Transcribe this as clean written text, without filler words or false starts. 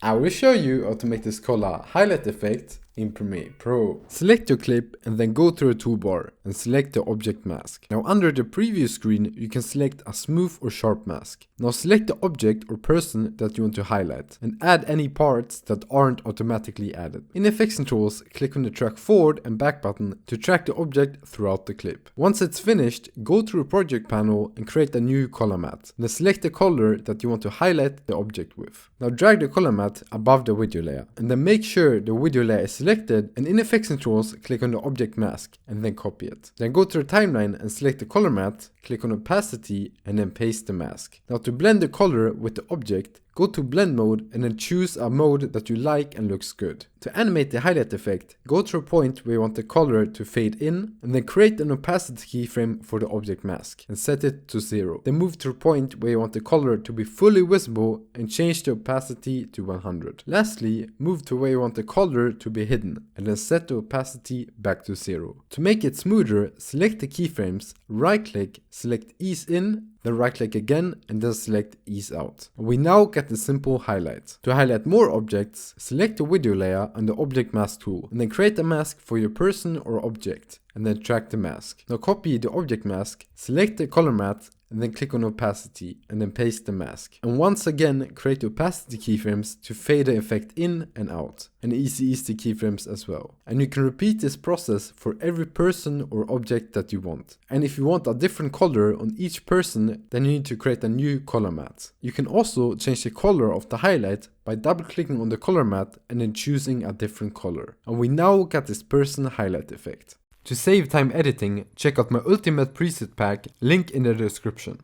I will show you how to make this color highlight effect in Premiere Pro. Select your clip and then go to the toolbar and select the object mask. Now under the preview screen you can select a smooth or sharp mask. Now select the object or person that you want to highlight and add any parts that aren't automatically added. In Effects and Tools, click on the track forward and back button to track the object throughout the clip. Once it's finished, go to the project panel and create a new color matte. Then select the color that you want to highlight the object with. Now drag the color matte above the video layer and then make sure the video layer is selected, and in Effects and Tools click on the object mask and then copy it. Then go to the timeline and select the color matte, click on opacity and then paste the mask. Now to blend the color with the object, go to blend mode and then choose a mode that you like and looks good. To animate the highlight effect, go to a point where you want the color to fade in and then create an opacity keyframe for the object mask and set it to 0. Then move to a point where you want the color to be fully visible and change the opacity to 100. Lastly, move to where you want the color to be hidden and then set the opacity back to 0. To make it smoother, select the keyframes, right click, select ease in, then right click again and then select ease out. We now get the simple highlight. To highlight more objects, select the video layer and the object mask tool and then create a mask for your person or object and then track the mask. Now copy the object mask, select the color matte and then click on opacity and then paste the mask. And once again create opacity keyframes to fade the effect in and out, and easy keyframes as well. And you can repeat this process for every person or object that you want. And if you want a different color on each person, then you need to create a new color matte. You can also change the color of the highlight by double clicking on the color matte and then choosing a different color. And we now get this person highlight effect. To save time editing, check out my ultimate preset pack, link in the description.